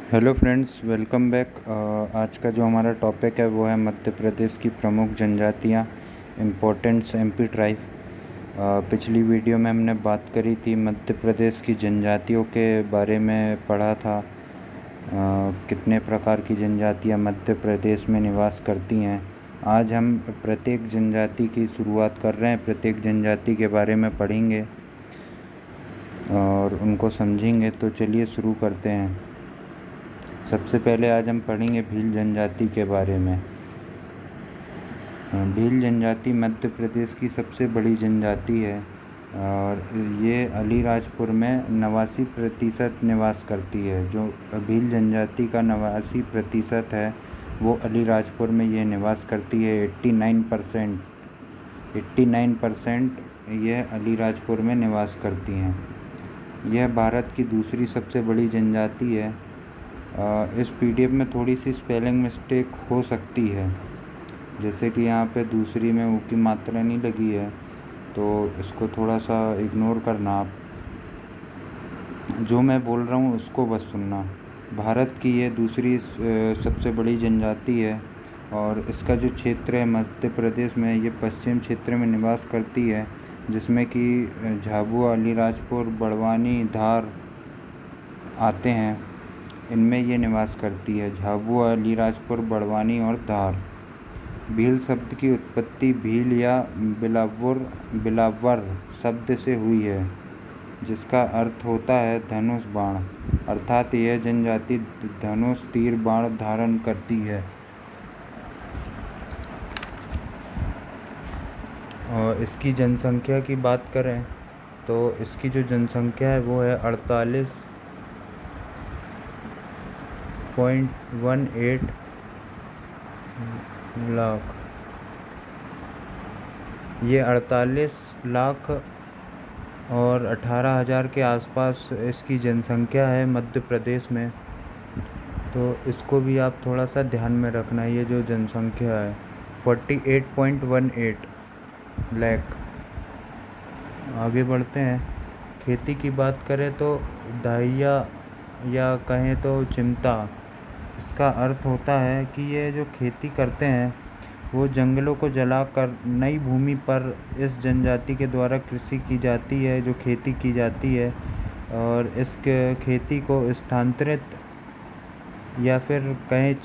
Hello friends, welcome back. आज का जो हमारा टॉपिक है वो है मध्य प्रदेश की प्रमुख जनजातियाँ, इम्पोर्टेंट्स एमपी ट्राइब। पिछली वीडियो में हमने बात करी थी मध्य प्रदेश की जनजातियों के बारे में, पढ़ा था कितने प्रकार की जनजातियाँ मध्य प्रदेश में निवास करती हैं। आज हम प्रत्येक जनजाति की शुरुआत कर रहे हैं, प्रत्येक जनजाति के बारे में पढ़ेंगे और उनको समझेंगे। तो चलिए शुरू करते हैं। सबसे पहले आज हम पढ़ेंगे भील जनजाति के बारे में। भील जनजाति मध्य प्रदेश की सबसे बड़ी जनजाति है और ये अलीराजपुर में 89% निवास करती है। जो भील जनजाति का 89% है वो अलीराजपुर में ये निवास करती है। 89% यह अलीराजपुर में निवास करती हैं। यह भारत की दूसरी सबसे बड़ी जनजाति है। इस पीडीएफ में थोड़ी सी स्पेलिंग मिस्टेक हो सकती है, जैसे कि यहाँ पे दूसरी में ऊ की मात्रा नहीं लगी है, तो इसको थोड़ा सा इग्नोर करना। आप जो मैं बोल रहा हूँ उसको बस सुनना। भारत की ये दूसरी सबसे बड़ी जनजाति है और इसका जो क्षेत्र है मध्य प्रदेश में, ये पश्चिम क्षेत्र में निवास करती है, जिसमें कि झाबुआ, अलीराजपुर, बड़वानी, धार आते हैं। इनमें ये निवास करती है, झाबुआ, अलीराजपुर, बड़वानी और धार। भील शब्द की उत्पत्ति भील या बिलावर शब्द से हुई है, जिसका अर्थ होता है धनुष बाण। अर्थात यह जनजाति धनुष, तीर, बाण धारण करती है। और इसकी जनसंख्या की बात करें तो इसकी जो जनसंख्या है वो है 48.18 लाख। ये 48 लाख और 18,000 के आसपास इसकी जनसंख्या है मध्य प्रदेश में। तो इसको भी आप थोड़ा सा ध्यान में रखना। ये जो जनसंख्या है 48.18 लाख। आगे बढ़ते हैं। खेती की बात करें तो दाहिया या कहें तो चिमटा, इसका अर्थ होता है कि ये जो खेती करते हैं वो जंगलों को जलाकर नई भूमि पर इस जनजाति के द्वारा कृषि की जाती है, जो खेती की जाती है। और इस खेती को स्थानांतरित या फिर कहें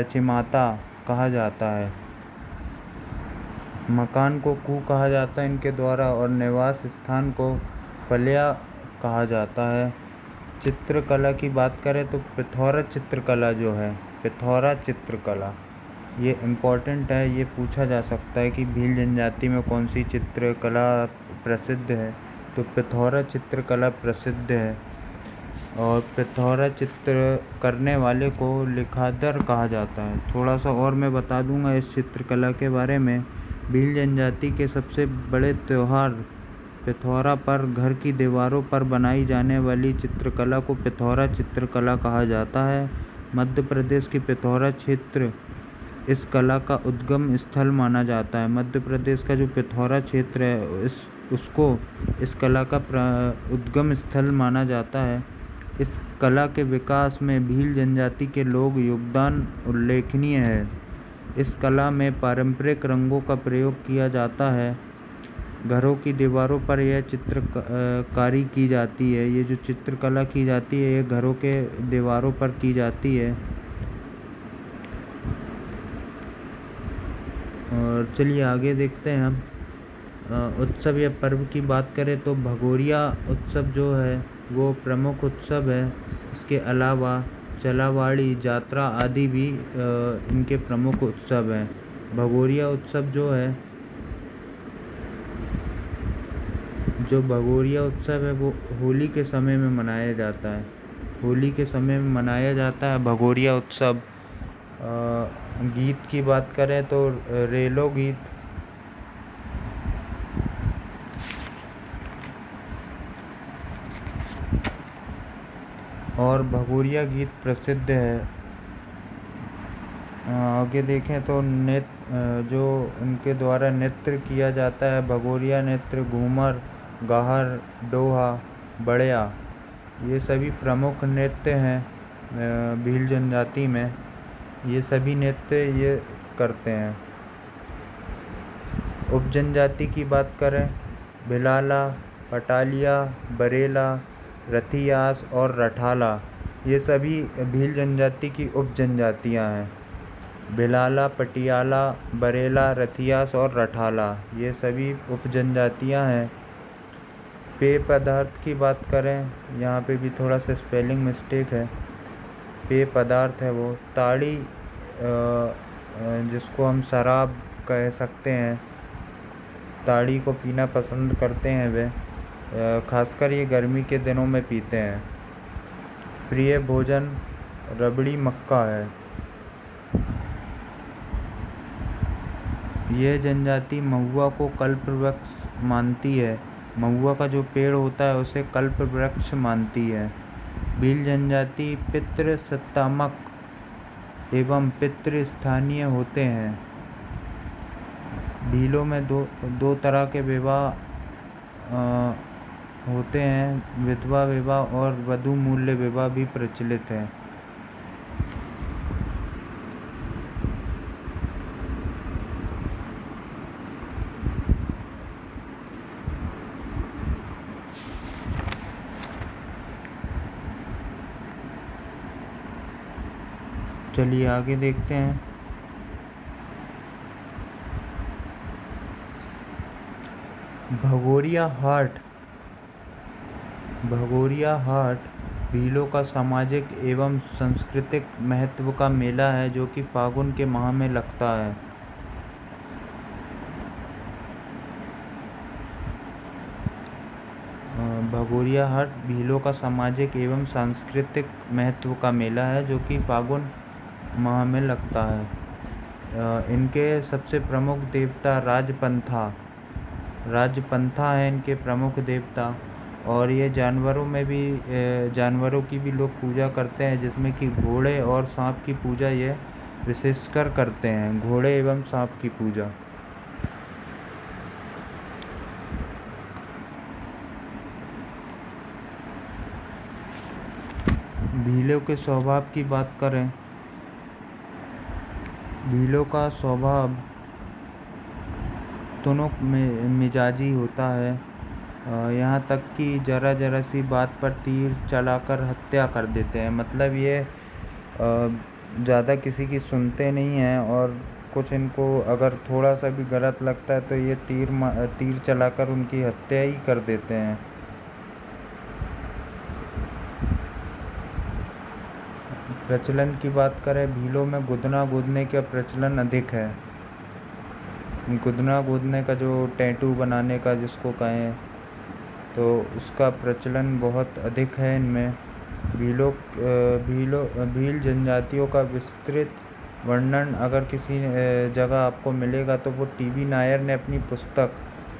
चिमाता कहा जाता है। मकान को कू कहा जाता है इनके द्वारा और निवास स्थान को फलिया कहा जाता है। चित्रकला की बात करें तो पिथौरा चित्रकला जो है, पिथौरा चित्रकला ये इम्पोर्टेंट है। ये पूछा जा सकता है कि भील जनजाति में कौन सी चित्रकला प्रसिद्ध है, तो पिथौरा चित्रकला प्रसिद्ध है। और पिथौरा चित्र करने वाले को लिखादर कहा जाता है। थोड़ा सा और मैं बता दूंगा इस चित्रकला के बारे में। भील जनजाति के सबसे बड़े त्यौहार पिथौरा पर घर की दीवारों पर बनाई जाने वाली चित्रकला को पिथौरा चित्रकला कहा जाता है। मध्य प्रदेश की पिथौरा क्षेत्र इस कला का उद्गम स्थल माना जाता है। मध्य प्रदेश का जो पिथौरा क्षेत्र है उसको इस कला का उद्गम स्थल माना जाता है। इस कला के विकास में भील जनजाति के लोग योगदान उल्लेखनीय है। इस कला में पारंपरिक रंगों का प्रयोग किया जाता है। घरों की दीवारों पर यह चित्रकारी की जाती है। ये जो चित्रकला की जाती है ये घरों के दीवारों पर की जाती है। और चलिए आगे देखते हैं हम। उत्सव या पर्व की बात करें तो भगोरिया उत्सव जो है वो प्रमुख उत्सव है। इसके अलावा चलावाड़ी यात्रा आदि भी इनके प्रमुख उत्सव हैं। भगोरिया उत्सव जो है, जो भगोरिया उत्सव है वो होली के समय में मनाया जाता है। होली के समय में मनाया जाता है भगोरिया उत्सव। गीत की बात करें तो रेलो गीत, और भगोरिया गीत प्रसिद्ध है। आगे देखें तो नृत्य जो उनके द्वारा नृत्य किया जाता है, भगोरिया नृत्य, घूमर, गाहर, डोहा, बड़िया, ये सभी प्रमुख नृत्य हैं। भील जनजाति में ये सभी नृत्य ये करते हैं। उपजनजाति की बात करें, भिलाला, पटालिया, बरेला, रथियास और रठाला ये सभी भील जनजाति की उपजनजातियाँ हैं। भिलाला, पटियाला, बरेला, रथियास और रठाला ये सभी उपजनजातियाँ हैं। पेय पदार्थ की बात करें, यहाँ पे भी थोड़ा सा स्पेलिंग मिस्टेक है। पेय पदार्थ है वो ताड़ी, जिसको हम शराब कह सकते हैं, ताड़ी को पीना पसंद करते हैं वे, खासकर ये गर्मी के दिनों में पीते हैं। प्रिय भोजन रबड़ी मक्का है। यह जनजाति महुआ को कल्पवृक्ष मानती है। महुआ का जो पेड़ होता है उसे कल्पवृक्ष मानती है। भील जनजाति पितृ सत्तात्मक एवं पितृ स्थानीय होते हैं। भीलों में दो तरह के विवाह होते हैं, विधवा विवाह और वधू मूल्य विवाह भी प्रचलित है। चलिए आगे देखते हैं। भगोरिया हाट भीलों का सामाजिक एवं सांस्कृतिक महत्व का मेला है जो कि फागुन के माह में लगता है। भगोरिया हाट भीलों का सामाजिक एवं सांस्कृतिक महत्व का मेला है जो कि फागुन माह में लगता है। इनके सबसे प्रमुख देवता राजपंथा है इनके प्रमुख देवता। और ये जानवरों की भी लोग पूजा करते हैं, जिसमें कि घोड़े और सांप की पूजा ये विशेषकर करते हैं, घोड़े एवं सांप की पूजा। भीलों के स्वभाव की बात करें, भीलों का स्वभाव तुनक मिजाजी होता है। यहाँ तक कि जरा सी बात पर तीर चलाकर हत्या कर देते हैं। मतलब ये ज़्यादा किसी की सुनते नहीं हैं, और कुछ इनको अगर थोड़ा सा भी गलत लगता है तो ये तीर चलाकर उनकी हत्या ही कर देते हैं। प्रचलन की बात करें, भीलों में गुदना गूंदने का प्रचलन अधिक है। गुदना गूंदने का जो टैटू बनाने का जिसको कहें, तो उसका प्रचलन बहुत अधिक है इनमें। भील जनजातियों का विस्तृत वर्णन अगर किसी जगह आपको मिलेगा तो वो टी.वी. नायर ने अपनी पुस्तक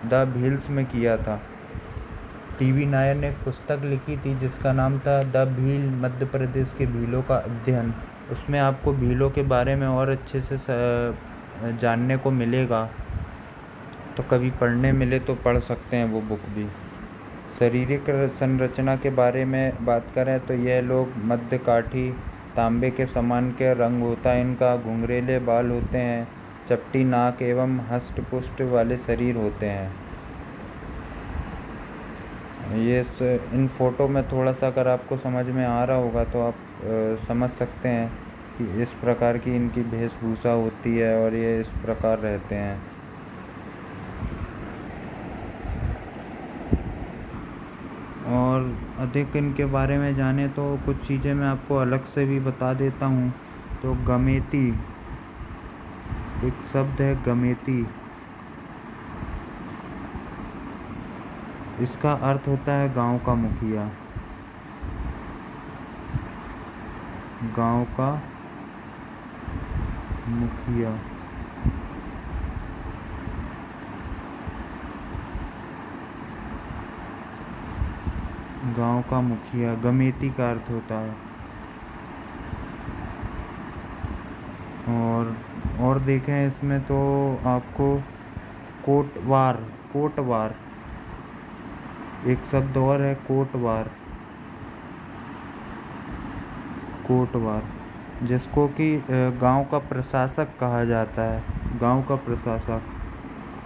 द भील्स में किया था। टी.वी. नायर ने एक पुस्तक लिखी थी जिसका नाम था द भील, मध्य प्रदेश के भीलों का अध्ययन। उसमें आपको भीलों के बारे में और अच्छे से जानने को मिलेगा, तो कभी पढ़ने मिले तो पढ़ सकते हैं वो बुक भी। शारीरिक संरचना के बारे में बात करें तो यह लोग मध्यकाठी तांबे के समान के रंग होता है इनका, घुंघरेले बाल होते हैं, चपटी नाक एवं हष्ट-पुष्ट वाले शरीर होते हैं। इन फोटो में थोड़ा सा अगर आपको समझ में आ रहा होगा तो आप समझ सकते हैं कि इस प्रकार की इनकी वेशभूषा होती है और ये इस प्रकार रहते हैं। और अधिक इनके बारे में जाने तो कुछ चीज़ें मैं आपको अलग से भी बता देता हूँ। तो गमेती एक शब्द है, गमेती। इसका अर्थ होता है गांव का मुखिया। गांव का मुखिया। गांव का मुखिया गमेती का अर्थ होता है। और देखें इसमें तो आपको कोटवार एक शब्द और है, कोटवार। कोटवार, जिसको कि गांव का प्रशासक कहा जाता है, गांव का प्रशासक।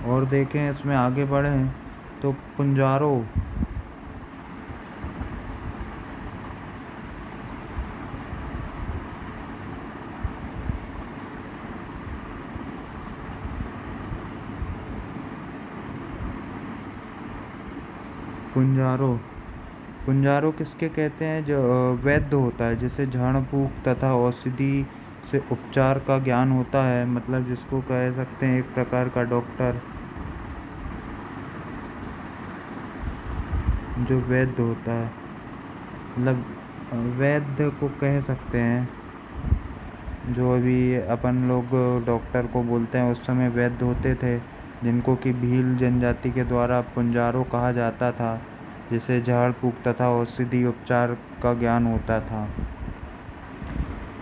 और देखें इसमें आगे बढ़ें तो पुंजारो, पुंजारो, पुंजारो किसके कहते हैं? जो वैद्य होता है, जिसे झाड़ फूँक तथा औषधि से उपचार का ज्ञान होता है, मतलब जिसको कह सकते हैं एक प्रकार का डॉक्टर, जो वैद्य होता है, मतलब वैद्य को कह सकते हैं। जो अभी अपन लोग डॉक्टर को बोलते हैं, उस समय वैद्य होते थे, जिनको कि भील जनजाति के द्वारा पुंजारो कहा जाता था, जिसे झाड़ फूँक तथा औषधि उपचार का ज्ञान होता था।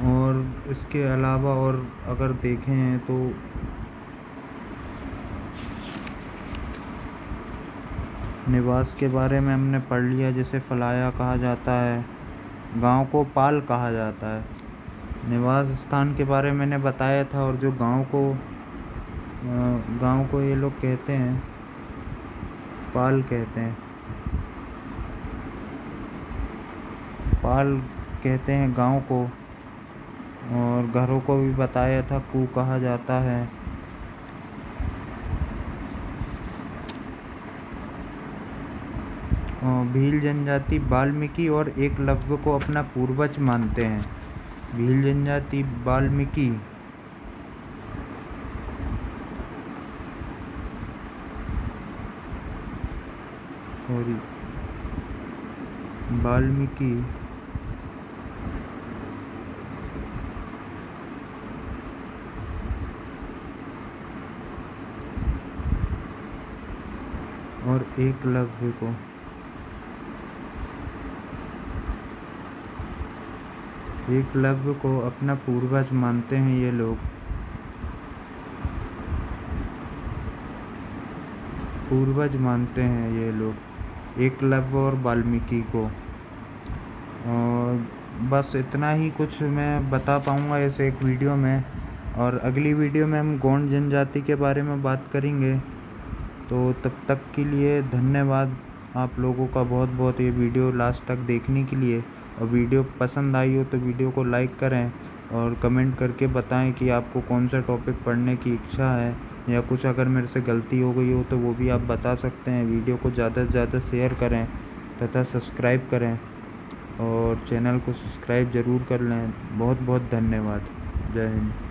और इसके अलावा और अगर देखें तो निवास के बारे में हमने पढ़ लिया, जिसे फलाया कहा जाता है। गांव को पाल कहा जाता है। निवास स्थान के बारे में मैंने बताया था। और जो गांव को ये लोग कहते हैं, पाल कहते हैं, पाल कहते हैं गांव को। और घरों को भी बताया था, कू कहा जाता है। भील जनजाति वाल्मीकि और एकलव्य को अपना पूर्वज मानते हैं। भील जनजाति वाल्मीकि वाल्मीकि और एकलव्य को अपना पूर्वज मानते हैं ये लोग। पूर्वज मानते हैं ये लोग एकलव्य और वाल्मीकि को। और बस इतना ही कुछ मैं बता पाऊँगा इस एक वीडियो में। और अगली वीडियो में हम गोंड जनजाति के बारे में बात करेंगे। तो तब तक के लिए धन्यवाद आप लोगों का बहुत बहुत, ये वीडियो लास्ट तक देखने के लिए। और वीडियो पसंद आई हो तो वीडियो को लाइक करें और कमेंट करके बताएं कि आपको कौन सा टॉपिक पढ़ने की इच्छा है, या कुछ अगर मेरे से गलती हो गई हो तो वो भी आप बता सकते हैं। वीडियो को ज़्यादा से ज़्यादा शेयर करें तथा सब्सक्राइब करें, और चैनल को सब्सक्राइब ज़रूर कर लें। बहुत बहुत धन्यवाद। जय हिंद।